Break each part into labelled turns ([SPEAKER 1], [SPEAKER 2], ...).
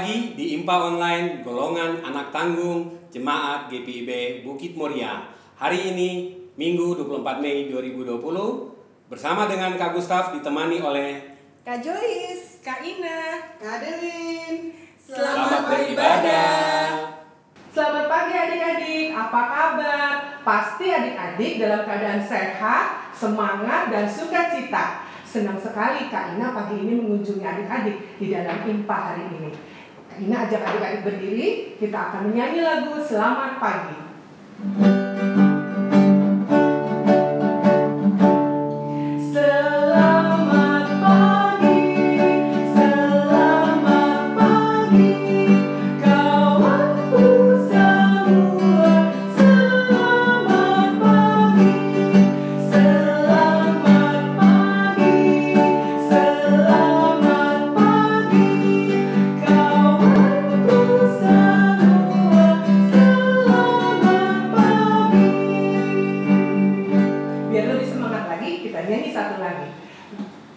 [SPEAKER 1] lagi di IMPA Online golongan anak tanggung Jemaat GPIB Bukit Muria. Hari ini Minggu 24 Mei 2020 bersama dengan Kak Gustaf ditemani oleh
[SPEAKER 2] Kak Joyce, Kak Ina, Kak Adeline.
[SPEAKER 1] Selamat beribadah.
[SPEAKER 2] Selamat pagi adik-adik, apa kabar? Pasti adik-adik dalam keadaan sehat, semangat, dan sukacita. Senang sekali Kak Ina pagi ini mengunjungi adik-adik di dalam IMPA hari ini. Kak Ina ajak adik-adik berdiri, kita akan menyanyi lagu Selamat Pagi.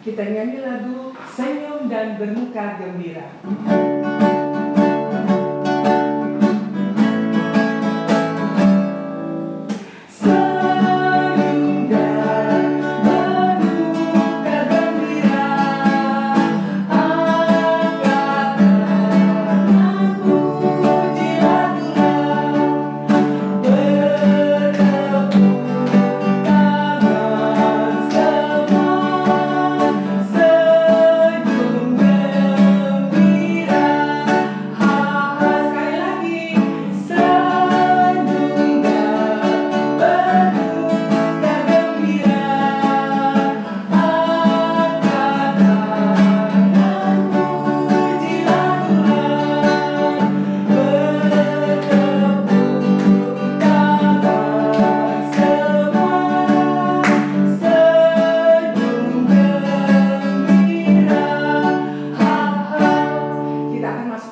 [SPEAKER 2] Kita nyanyi lagu Senyum dan Bermuka Gembira.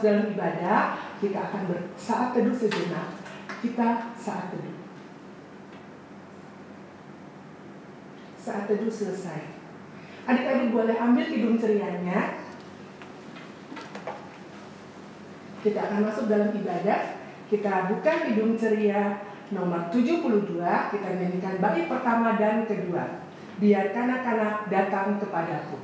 [SPEAKER 2] Dalam ibadah, kita akan saat teduh sejenak. Kita saat teduh. Saat teduh selesai. Adik-adik boleh ambil kidung cerianya. Kita akan masuk dalam ibadah. Kita buka kidung ceria nomor 72. Kita nyanyikan bait pertama dan kedua. Biar kanak-kanak datang kepadaku.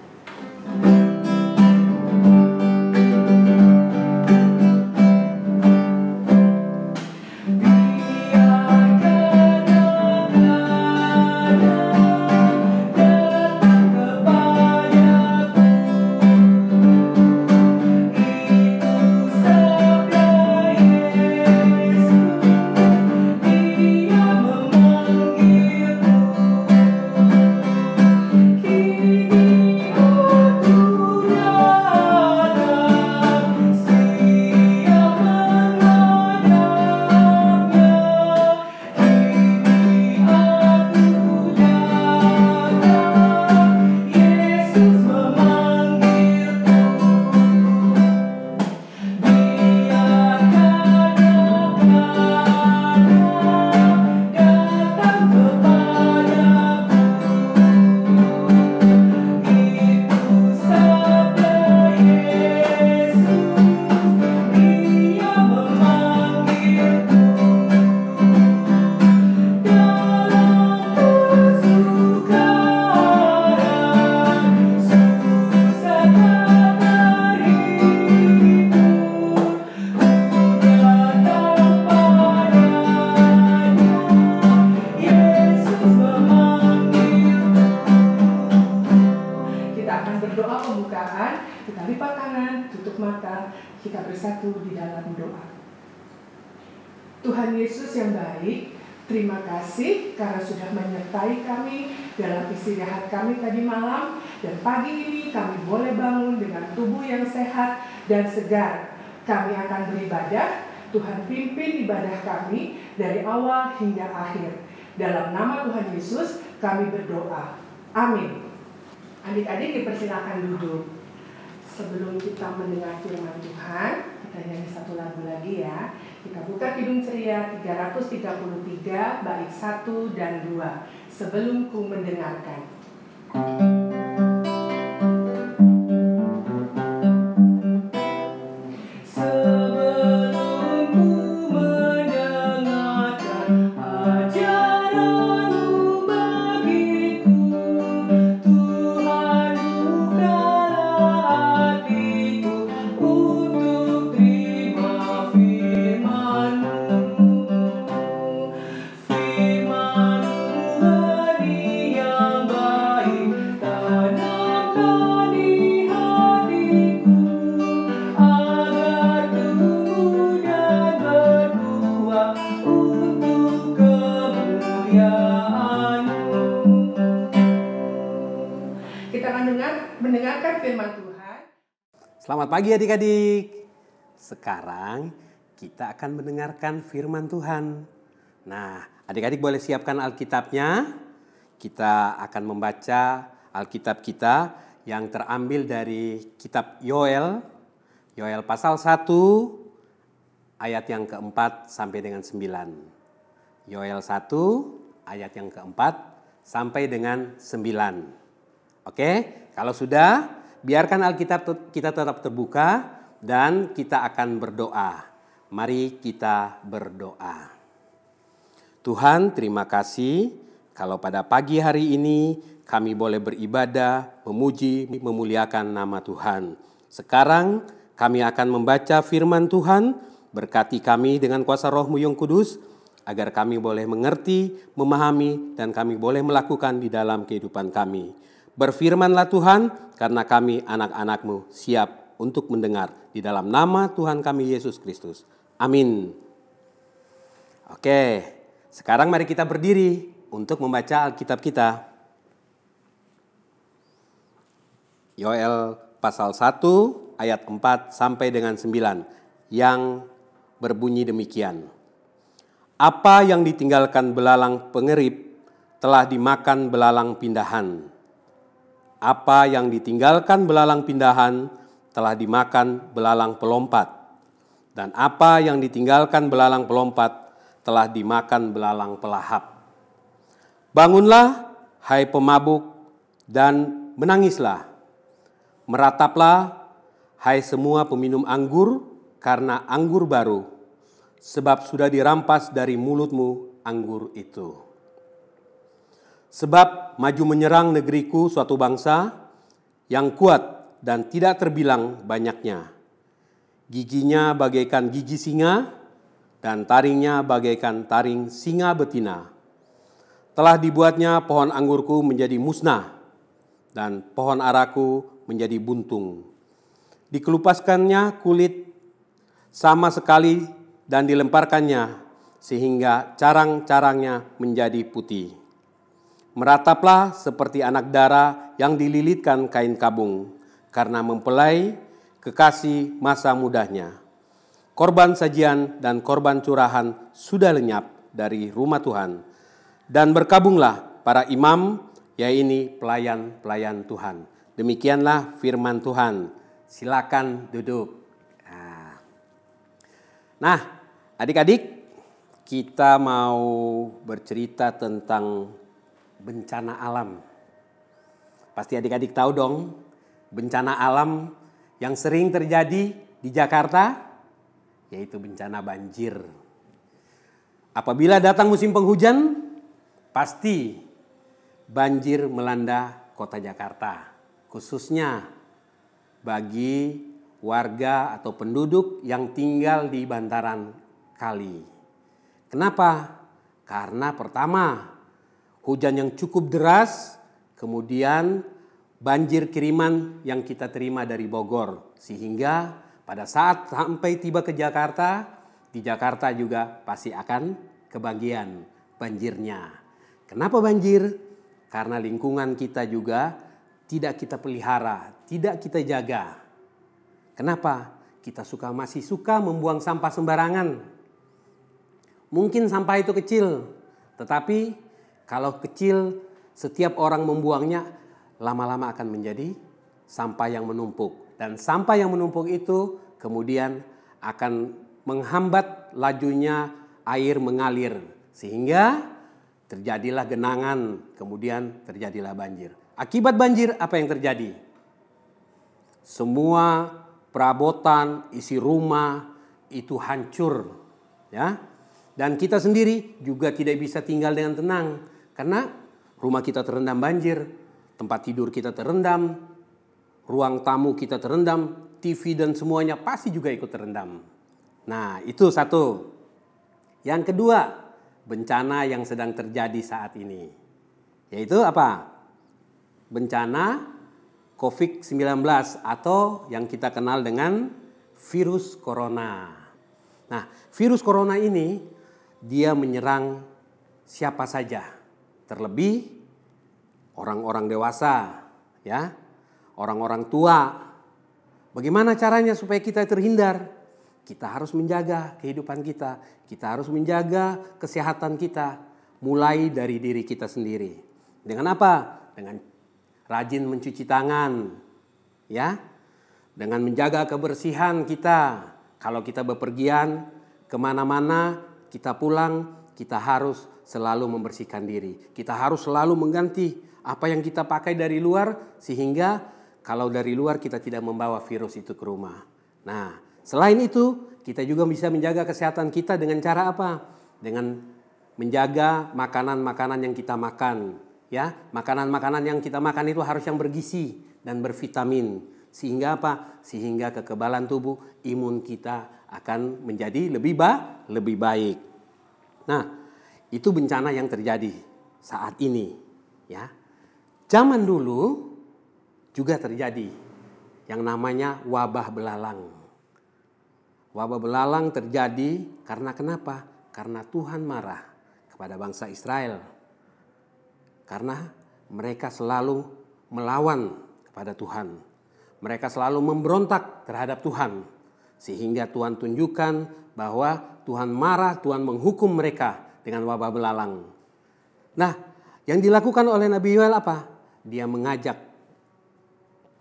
[SPEAKER 2] Kita lipat tangan, tutup mata, kita bersatu di dalam doa. Tuhan Yesus yang baik, terima kasih karena sudah menyertai kami dalam istirahat kami tadi malam. Dan pagi ini kami boleh bangun dengan tubuh yang sehat dan segar. Kami akan beribadah, Tuhan pimpin ibadah kami dari awal hingga akhir. Dalam nama Tuhan Yesus kami berdoa. Amin. Adik-adik dipersilakan duduk. Sebelum kita mendengar firman Tuhan, kita nyanyi satu lagu lagi ya. Kita buka kidung ceria 333 bait 1 dan 2. Sebelum ku mendengarkan. Sebelum mendengarkan firman Tuhan.
[SPEAKER 1] Selamat pagi adik-adik. Sekarang kita akan mendengarkan firman Tuhan. Nah, adik-adik boleh siapkan Alkitabnya. Kita akan membaca Alkitab kita yang terambil dari kitab Yoel. Yoel pasal 1 ayat yang keempat sampai dengan 9. Yoel 1 ayat yang keempat sampai dengan 9. Oke, kalau sudah, biarkan Alkitab kita tetap terbuka dan kita akan berdoa. Mari kita berdoa. Tuhan, terima kasih kalau pada pagi hari ini kami boleh beribadah, memuji, memuliakan nama Tuhan. Sekarang kami akan membaca firman Tuhan. Berkati kami dengan kuasa Roh-Mu yang kudus, agar kami boleh mengerti, memahami, dan kami boleh melakukan di dalam kehidupan kami. Berfirmanlah Tuhan, karena kami anak-anak-Mu siap untuk mendengar. Di dalam nama Tuhan kami Yesus Kristus. Amin. Oke, sekarang mari kita berdiri untuk membaca Alkitab kita. Yoel pasal 1 ayat 4 sampai dengan 9 yang berbunyi demikian. Apa yang ditinggalkan belalang pengerip telah dimakan belalang pindahan. Apa yang ditinggalkan belalang pindahan telah dimakan belalang pelompat. Dan apa yang ditinggalkan belalang pelompat telah dimakan belalang pelahap. Bangunlah, hai pemabuk, dan menangislah. Merataplah, hai semua peminum anggur, karena anggur baru, sebab sudah dirampas dari mulutmu anggur itu. Sebab maju menyerang negeriku suatu bangsa yang kuat dan tidak terbilang banyaknya. Giginya bagaikan gigi singa, dan taringnya bagaikan taring singa betina. Telah dibuatnya pohon anggurku menjadi musnah, dan pohon araku menjadi buntung. Dikelupaskannya kulit sama sekali dan dilemparkannya, sehingga carang-carangnya menjadi putih. Merataplah seperti anak dara yang dililitkan kain kabung, karena mempelai kekasih masa mudanya. Korban sajian dan korban curahan sudah lenyap dari rumah Tuhan. Dan berkabunglah para imam, yaitu pelayan-pelayan Tuhan. Demikianlah firman Tuhan. Silakan duduk. Nah, adik-adik, kita mau bercerita tentang bencana alam. Pasti adik-adik tahu dong, bencana alam yang sering terjadi di Jakarta, yaitu bencana banjir. Apabila datang musim penghujan, pasti banjir melanda kota Jakarta, khususnya bagi warga atau penduduk yang tinggal di bantaran kali. Kenapa? Karena pertama, hujan yang cukup deras, kemudian banjir kiriman yang kita terima dari Bogor. Sehingga pada saat sampai tiba ke Jakarta, di Jakarta juga pasti akan kebagian banjirnya. Kenapa banjir? Karena lingkungan kita juga tidak kita pelihara, tidak kita jaga. Kenapa? Kita masih suka membuang sampah sembarangan. Mungkin sampah itu kecil, tetapi kalau kecil setiap orang membuangnya lama-lama akan menjadi sampah yang menumpuk. Dan sampah yang menumpuk itu kemudian akan menghambat lajunya air mengalir. Sehingga terjadilah genangan, kemudian terjadilah banjir. Akibat banjir apa yang terjadi? Semua perabotan, isi rumah itu hancur, ya. Dan kita sendiri juga tidak bisa tinggal dengan tenang karena rumah kita terendam banjir, tempat tidur kita terendam, ruang tamu kita terendam, TV dan semuanya pasti juga ikut terendam. Nah, itu satu. Yang kedua, bencana yang sedang terjadi saat ini, yaitu apa? Bencana COVID-19 atau yang kita kenal dengan virus corona. Nah, virus corona ini dia menyerang siapa saja, terlebih orang-orang dewasa, ya. orang-orang tua. Bagaimana caranya supaya kita terhindar? Kita harus menjaga kehidupan kita. Kita harus menjaga kesehatan kita. Mulai dari diri kita sendiri. Dengan apa? Dengan rajin mencuci tangan. Ya. Dengan menjaga kebersihan kita. Kalau kita bepergian kemana-mana, kita pulang, kita harus selalu membersihkan diri. Kita harus selalu mengganti apa yang kita pakai dari luar, sehingga kalau dari luar kita tidak membawa virus itu ke rumah. Nah, selain itu kita juga bisa menjaga kesehatan kita dengan cara apa? Dengan menjaga makanan-makanan yang kita makan. Ya, makanan-makanan yang kita makan itu harus yang bergizi dan bervitamin. Sehingga apa? Sehingga kekebalan tubuh, imun kita akan menjadi lebih baik. Nah, itu bencana yang terjadi saat ini. Ya, zaman dulu juga terjadi yang namanya wabah belalang. Wabah belalang terjadi karena kenapa? Karena Tuhan marah kepada bangsa Israel. Karena mereka selalu melawan kepada Tuhan. Mereka selalu memberontak terhadap Tuhan. Sehingga Tuhan tunjukkan bahwa Tuhan marah, Tuhan menghukum mereka dengan wabah belalang. Nah, yang dilakukan oleh Nabi Yoel apa? Dia mengajak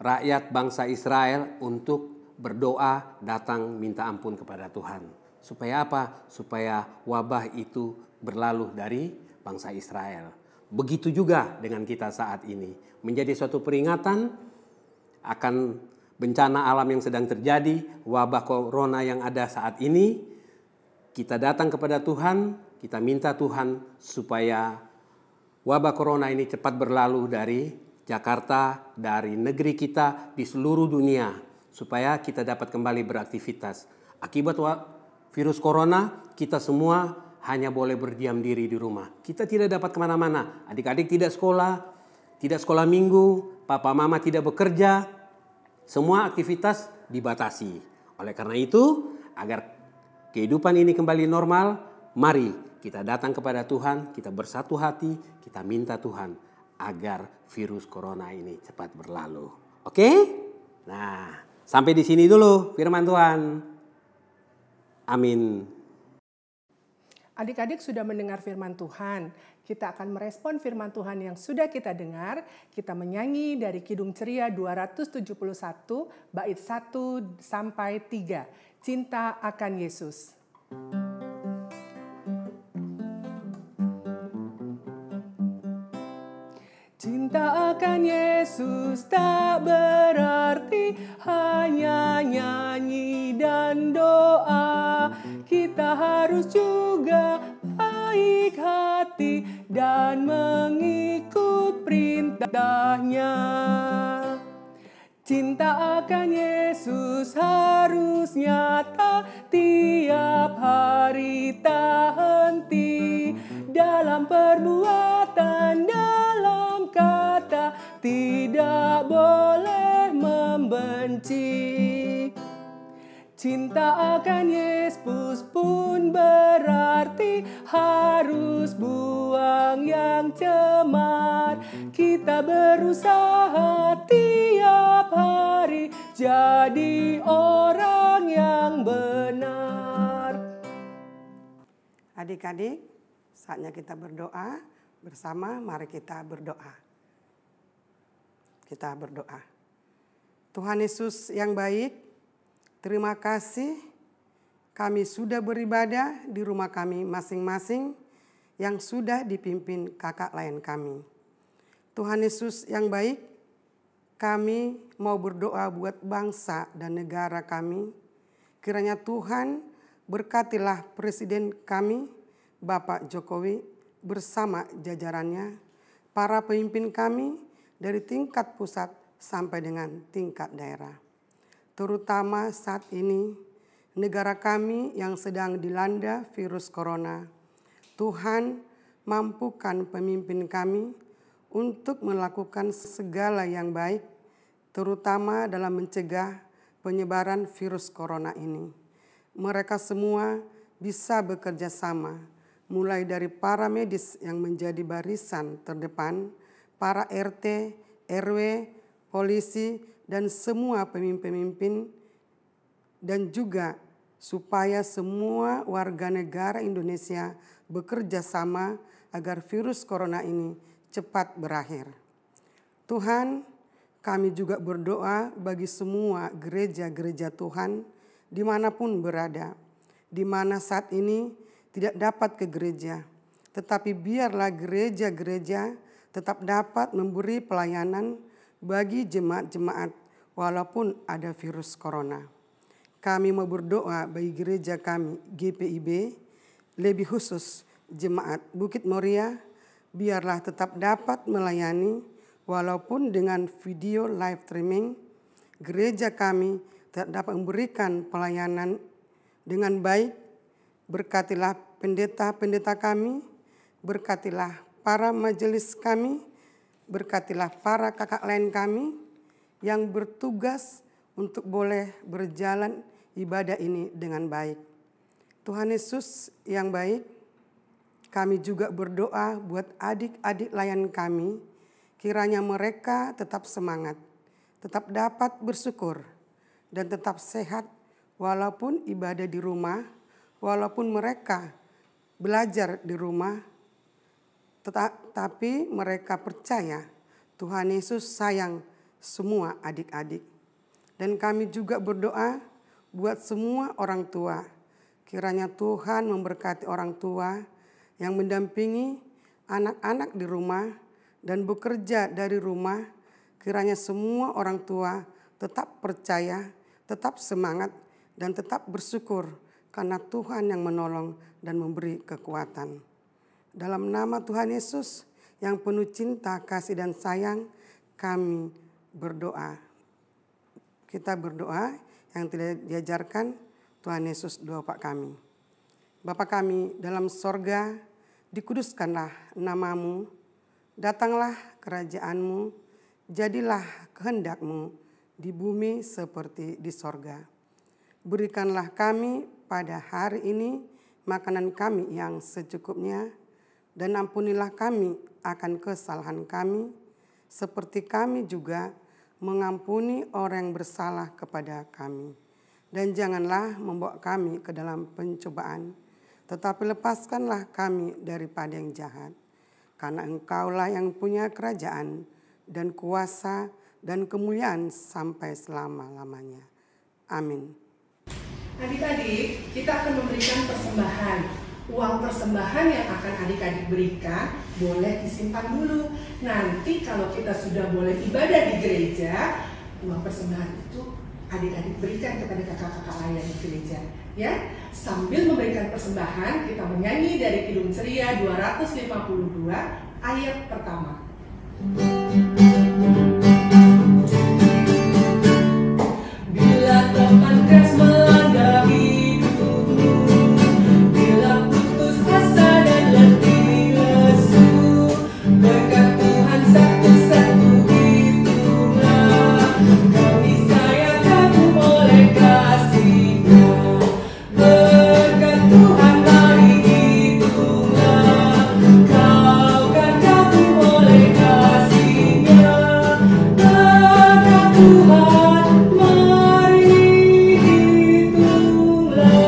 [SPEAKER 1] rakyat bangsa Israel untuk berdoa, datang minta ampun kepada Tuhan. Supaya apa? Supaya wabah itu berlalu dari bangsa Israel. Begitu juga dengan kita saat ini. Menjadi suatu peringatan akan bencana alam yang sedang terjadi, wabah corona yang ada saat ini. Kita datang kepada Tuhan, kita minta Tuhan supaya wabah corona ini cepat berlalu dari Jakarta, dari negeri kita, di seluruh dunia, supaya kita dapat kembali beraktivitas. Akibat virus corona, kita semua hanya boleh berdiam diri di rumah. Kita tidak dapat kemana-mana. Adik-adik tidak sekolah minggu, papa mama tidak bekerja, semua aktivitas dibatasi. Oleh karena itu, agar kehidupan ini kembali normal, mari kita datang kepada Tuhan, kita bersatu hati, kita minta Tuhan agar virus corona ini cepat berlalu. Oke? Nah, sampai di sini dulu firman Tuhan. Amin.
[SPEAKER 2] Adik-adik sudah mendengar firman Tuhan. Kita akan merespon firman Tuhan yang sudah kita dengar. Kita menyanyi dari Kidung Ceria 271, bait 1 sampai 3. Cinta akan Yesus. Cinta akan Yesus tak berarti hanya nyanyi dan doa. Kita harus juga baik hati dan mengikut perintahnya. Cinta akan Yesus harus nyata tiap hari tak henti. Dalam perbuatan, dalam kata, tidak boleh membenci. Cinta akan Yesus pun berarti harus buang yang cemar. Kita berusaha tiap hari jadi orang yang benar.
[SPEAKER 3] Adik-adik, saatnya kita berdoa bersama. Mari kita berdoa. Kita berdoa. Tuhan Yesus yang baik, terima kasih kami sudah beribadah di rumah kami masing-masing yang sudah dipimpin kakak lain kami. Tuhan Yesus yang baik, kami mau berdoa buat bangsa dan negara kami. Kiranya Tuhan berkatilah Presiden kami, Bapak Jokowi bersama jajarannya, para pemimpin kami dari tingkat pusat sampai dengan tingkat daerah. Terutama saat ini negara kami yang sedang dilanda virus corona. Tuhan mampukan pemimpin kami untuk melakukan segala yang baik, terutama dalam mencegah penyebaran virus corona ini. Mereka semua bisa bekerja sama, mulai dari para medis yang menjadi barisan terdepan, para RT, RW, polisi, dan semua pemimpin-pemimpin, dan juga supaya semua warga negara Indonesia bekerja sama agar virus corona ini cepat berakhir. Tuhan, kami juga berdoa bagi semua gereja-gereja Tuhan dimanapun berada, di mana saat ini tidak dapat ke gereja, tetapi biarlah gereja-gereja tetap dapat memberi pelayanan bagi jemaat-jemaat walaupun ada virus corona. Kami mau berdoa bagi gereja kami GPIB, lebih khusus jemaat Bukit Moria, biarlah tetap dapat melayani walaupun dengan video live streaming. Gereja kami tetap dapat memberikan pelayanan dengan baik. Berkatilah pendeta-pendeta kami, berkatilah para majelis kami, berkatilah para kakak lain kami yang bertugas untuk boleh berjalan ibadah ini dengan baik. Tuhan Yesus yang baik, kami juga berdoa buat adik-adik layan kami, kiranya mereka tetap semangat, tetap dapat bersyukur, dan tetap sehat walaupun ibadah di rumah, walaupun mereka belajar di rumah, tetapi mereka percaya Tuhan Yesus sayang semua adik-adik. Dan kami juga berdoa buat semua orang tua, kiranya Tuhan memberkati orang tua yang mendampingi anak-anak di rumah dan bekerja dari rumah. Kiranya semua orang tua tetap percaya, tetap semangat, dan tetap bersyukur karena Tuhan yang menolong dan memberi kekuatan. Dalam nama Tuhan Yesus yang penuh cinta, kasih, dan sayang, kami berdoa. Kita berdoa yang tidak diajarkan Tuhan Yesus doa Bapa kami. Bapa kami dalam sorga, dikuduskanlah namamu, datanglah kerajaanmu, jadilah kehendakmu di bumi seperti di sorga. Berikanlah kami pada hari ini makanan kami yang secukupnya, dan ampunilah kami akan kesalahan kami, seperti kami juga mengampuni orang yang bersalah kepada kami. Dan janganlah membawa kami ke dalam pencobaan, tetapi lepaskanlah kami daripada yang jahat. Karena Engkaulah yang punya kerajaan dan kuasa dan kemuliaan sampai selama-lamanya. Amin.
[SPEAKER 2] Adik-adik, kita akan memberikan persembahan. Uang persembahan yang akan adik-adik berikan boleh disimpan dulu. Nanti kalau kita sudah boleh ibadah di gereja, uang persembahan itu adik-adik berikan kepada kakak-kakak layan di gereja. Ya, sambil memberikan persembahan, kita menyanyi dari Kidung Ceria 252 ayat pertama. Bila teman keras melanda hidupmu, bila putus asa dan letih lesu, berkat Tuhan satu-satu hitunglah, kau niscaya kagum oleh kasih-Nya. Berkat Tuhan mari hitunglah, kau kan kagum oleh kasih-Nya. Berkat Tuhan mari hitunglah,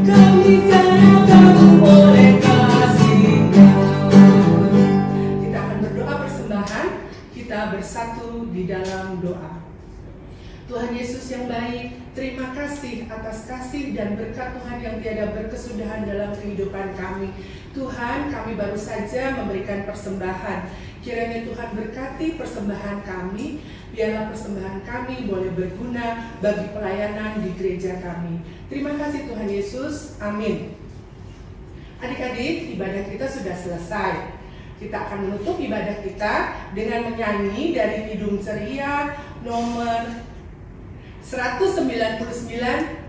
[SPEAKER 2] kau niscaya kagum oleh kasih-Nya. Kita akan berdoa persembahan, kita bersatu di dalam doa. Tuhan Yesus yang baik, terima kasih atas kasih dan berkat Tuhan yang tiada berkesudahan dalam kehidupan kami. Tuhan, kami baru saja memberikan persembahan. Kiranya Tuhan berkati persembahan kami, biarlah persembahan kami boleh berguna bagi pelayanan di gereja kami. Terima kasih Tuhan Yesus, amin. Adik-adik, ibadah kita sudah selesai. Kita akan menutup ibadah kita dengan menyanyi dari Kidung Ceria nomor 199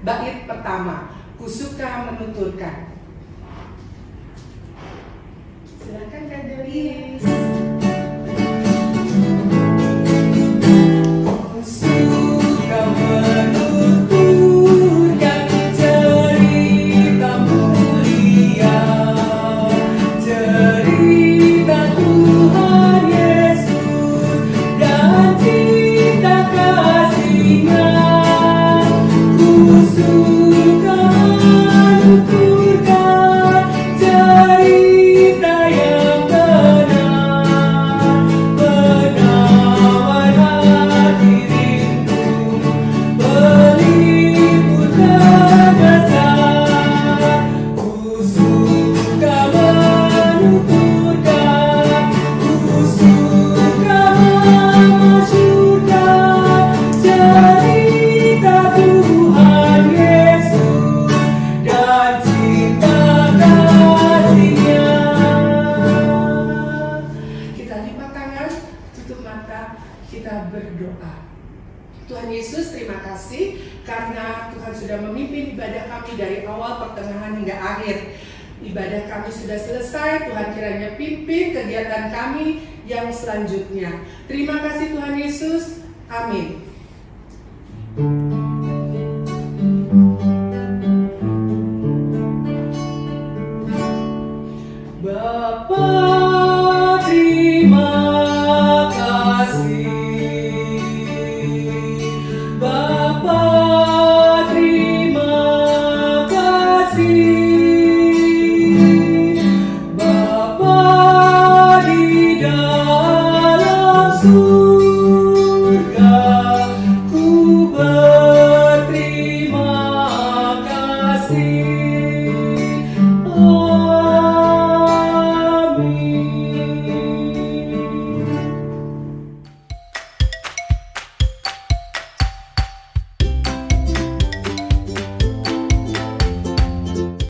[SPEAKER 2] bait pertama, Ku Suka Menuturkan. Silakan Kak Delis. Ku suka menuturkan cerita mulia, cerita Tuhan Yesus. sudah memimpin ibadah kami dari awal, pertengahan hingga akhir. Ibadah kami sudah selesai, Tuhan kiranya pimpin kegiatan kami yang selanjutnya. Terima kasih Tuhan Yesus. Amin. Bapa